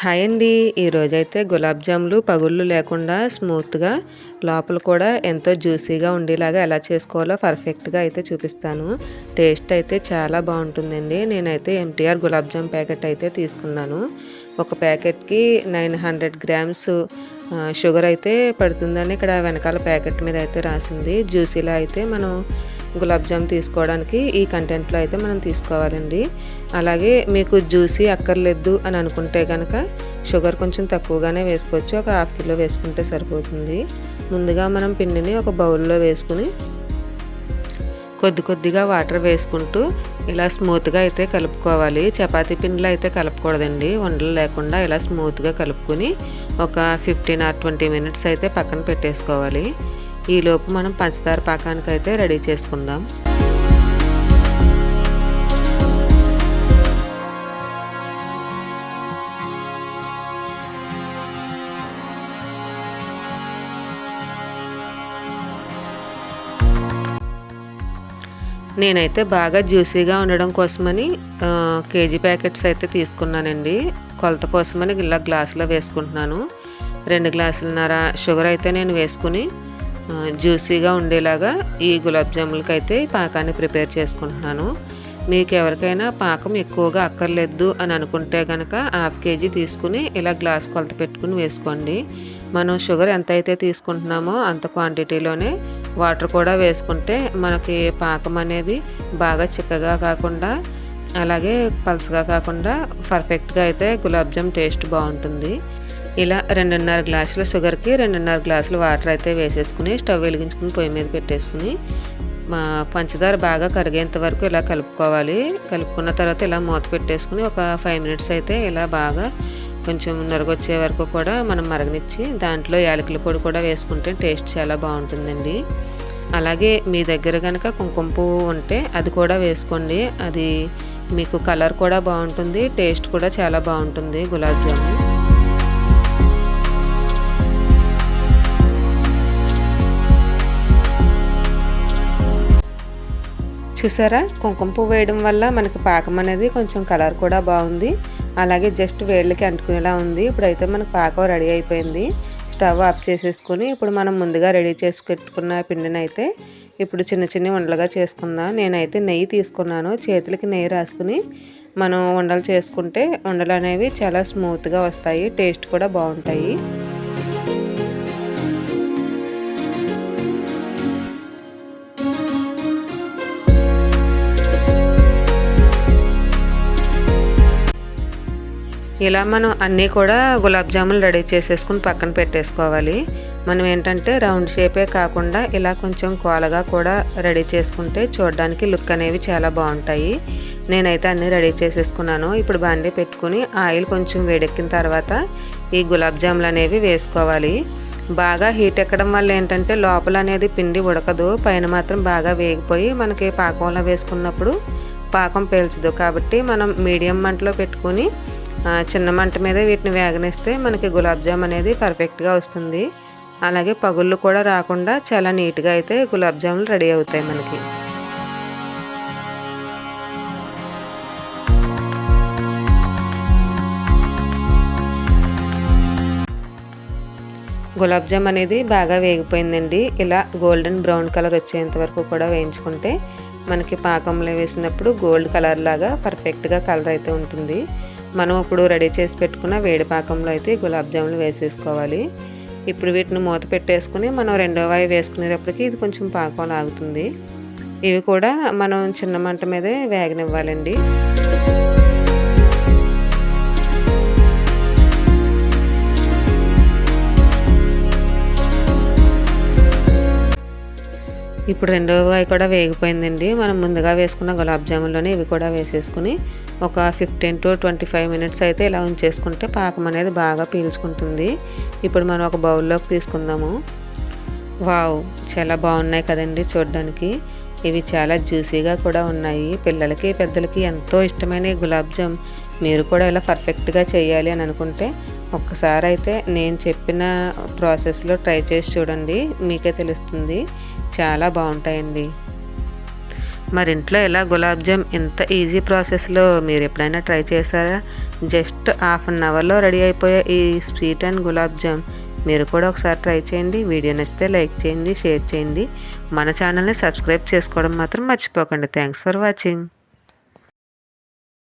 Hi అండి. ఈరోజైతే గులాబ్ జాములు పగుళ్ళు లేకుండా స్మూత్గా లోపల కూడా ఎంతో జ్యూసీగా ఉండేలాగా ఎలా చేసుకోవాలో పర్ఫెక్ట్గా అయితే చూపిస్తాను. టేస్ట్ అయితే చాలా బాగుంటుందండి. నేనైతే ఎంటీఆర్ గులాబ్ జామ్ ప్యాకెట్ అయితే తీసుకున్నాను. ఒక ప్యాకెట్కి 900 గ్రామ్స్ షుగర్ అయితే పడుతుందని ఇక్కడ వెనకాల ప్యాకెట్ మీద అయితే రాసింది. జ్యూసీలా అయితే మనం గులాబ్ జామ్ తీసుకోవడానికి ఈ కంటెంట్లో అయితే మనం తీసుకోవాలండి. అలాగే మీకు జ్యూసీ అక్కర్లేదు అని అనుకుంటే కనుక షుగర్ కొంచెం తక్కువగానే వేసుకోవచ్చు. ఒక 1/2 కిలో వేసుకుంటే సరిపోతుంది. ముందుగా మనం పిండిని ఒక బౌల్లో వేసుకుని కొద్దిగా వాటర్ వేసుకుంటూ ఇలా స్మూత్గా అయితే కలుపుకోవాలి. చపాతీ పిండిలో అయితే కలపకూడదండి. ఉండలు లేకుండా ఇలా స్మూత్గా కలుపుకొని ఒక 15 or 20 మినిట్స్ అయితే పక్కన పెట్టేసుకోవాలి. ఈలోపు మనం పంచదార పాకానికి అయితే రెడీ చేసుకుందాం. నేనైతే బాగా జ్యూసీగా ఉండడం కోసమని కేజీ ప్యాకెట్స్ అయితే తీసుకున్నానండి. కొలత కోసమని ఇలా గ్లాసులో వేసుకుంటున్నాను. 2 గ్లాసులన్నర షుగర్ అయితే నేను వేసుకుని జ్యూసీగా ఉండేలాగా ఈ గులాబ్ జాములకి అయితే పాకాన్ని ప్రిపేర్ చేసుకుంటున్నాను. మీకు ఎవరికైనా పాకం ఎక్కువగా అక్కర్లేదు అని అనుకుంటే కనుక 1/2 కేజీ తీసుకుని ఇలా గ్లాస్ కొలత పెట్టుకుని వేసుకోండి. మనం షుగర్ ఎంత అయితే తీసుకుంటున్నామో అంత క్వాంటిటీలోనే వాటర్ కూడా వేసుకుంటే మనకి పాకం అనేది బాగా చిక్కగా కాకుండా అలాగే పల్చగా కాకుండా పర్ఫెక్ట్గా అయితే గులాబ్ జామ్ టేస్ట్ బాగుంటుంది. ఇలా 2.5 గ్లాసుల షుగర్కి 2.5 గ్లాసుల వాటర్ అయితే వేసేసుకుని స్టవ్ వెలిగించుకుని పొయ్యి మీద పెట్టేసుకుని పంచదార బాగా కరిగేంత వరకు ఇలా కలుపుకోవాలి. కలుపుకున్న తర్వాత ఇలా మూత పెట్టేసుకుని ఒక 5 మినిట్స్ అయితే ఇలా బాగా కొంచెం నొరగొచ్చే వరకు కూడా మనం మరగనిచ్చి దాంట్లో యాలకుల పొడి కూడా వేసుకుంటే టేస్ట్ చాలా బాగుంటుందండి. అలాగే మీ దగ్గర కనుక కుంకుమ పువ్వు ఉంటే అది కూడా వేసుకోండి. అది మీకు కలర్ కూడా బాగుంటుంది, టేస్ట్ కూడా చాలా బాగుంటుంది గులాబ్ జాము. చూసారా, కుంకుమ పువ్వు వేయడం వల్ల మనకి పాకం అనేది కొంచెం కలర్ కూడా బాగుంది. అలాగే జస్ట్ వేళ్ళకి అంటుకునేలా ఉంది. ఇప్పుడైతే మనకు పాకం రెడీ అయిపోయింది. స్టవ్ ఆఫ్ చేసేసుకొని ఇప్పుడు మనం ముందుగా రెడీ చేసి పెట్టుకున్న పిండిని అయితే ఇప్పుడు చిన్న ఉండలుగా చేసుకుందాం. నేనైతే నెయ్యి తీసుకున్నాను. చేతులకి నెయ్యి రాసుకుని మనం ఉండలు చేసుకుంటే ఉండలు అనేవి చాలా స్మూత్గా వస్తాయి, టేస్ట్ కూడా బాగుంటాయి. ఇలా మనం అన్నీ కూడా గులాబ్ జాములు రెడీ చేసేసుకుని పక్కన పెట్టేసుకోవాలి. మనం ఏంటంటే రౌండ్ షేపే కాకుండా ఇలా కొంచెం కోలగా కూడా రెడీ చేసుకుంటే చూడడానికి లుక్ అనేవి చాలా బాగుంటాయి. నేనైతే అన్నీ రెడీ చేసేసుకున్నాను. ఇప్పుడు బాండీ పెట్టుకుని ఆయిల్ కొంచెం వేడెక్కిన తర్వాత ఈ గులాబ్ జాములు అనేవి వేసుకోవాలి. బాగా హీట్ ఎక్కడం వల్ల ఏంటంటే లోపల అనేది పిండి ఉడకదు, పైన మాత్రం బాగా వేగిపోయి మనకి పాకంలో వేసుకున్నప్పుడు పాకం పేల్చదు. కాబట్టి మనం మీడియం మంటలో పెట్టుకుని చిన్న మంట మీద వీటిని వేగనిస్తే మనకి గులాబ్ జామ్ అనేది పర్ఫెక్ట్గా వస్తుంది. అలాగే పగుళ్ళు కూడా రాకుండా చాలా నీట్గా అయితే గులాబ్ జాములు రెడీ అవుతాయి మనకి. గులాబ్ జామ్ అనేది బాగా వేగిపోయిందండి. ఇలా గోల్డెన్ బ్రౌన్ కలర్ వచ్చేంత వరకు కూడా వేయించుకుంటే మనకి పాకంలో వేసినప్పుడు గోల్డ్ కలర్ లాగా పర్ఫెక్ట్గా కలర్ అయితే ఉంటుంది. మనం ఇప్పుడు రెడీ చేసి పెట్టుకున్న వేడి పాకంలో అయితే గులాబ్ జాములు వేసేసుకోవాలి. ఇప్పుడు వీటిని మూత పెట్టేసుకుని మనం రెండో వాయి వేసుకునేటప్పటికి ఇది కొంచెం పాకం లాగుతుంది. ఇవి కూడా మనం చిన్న మంట మీదే వేగనివ్వాలండి. ఇప్పుడు రెండో వాయి కూడా వేగిపోయిందండి. మనం ముందుగా వేసుకున్న గులాబ్ జాముల్లోనే ఇవి కూడా వేసేసుకుని ఒక 15 to 25 మినిట్స్ అయితే ఇలా ఉంచేసుకుంటే పాకం అనేది బాగా పీల్చుకుంటుంది. ఇప్పుడు మనం ఒక బౌల్లోకి తీసుకుందాము. వావ్, చాలా బాగున్నాయి కదండి చూడడానికి. ఇవి చాలా జ్యూసీగా కూడా ఉన్నాయి. పిల్లలకి పెద్దలకి ఎంతో ఇష్టమైన గులాబ్ జామ్ మీరు కూడా ఇలా పర్ఫెక్ట్గా చేయాలి అని అనుకుంటే ఒక్కసారి అయితే నేను చెప్పిన ప్రాసెస్లో ట్రై చేసి చూడండి, మీకే తెలుస్తుంది. చాలా బాగుంటాయండి. మరి ఇంట్లో ఇలా గులాబ్ జామ్ ఇంత ఈజీ ప్రాసెస్లో మీరు ఎప్పుడైనా ట్రై చేశారా? జస్ట్ హాఫ్ అన్ అవర్లో రెడీ అయిపోయే ఈ స్వీట్ అండ్ గులాబ్ జామ్ మీరు కూడా ఒకసారి ట్రై చేయండి. వీడియో నచ్చితే లైక్ చేయండి, షేర్ చేయండి. మన ఛానల్ని సబ్స్క్రైబ్ చేసుకోవడం మాత్రం మర్చిపోకండి. Thanks for watching.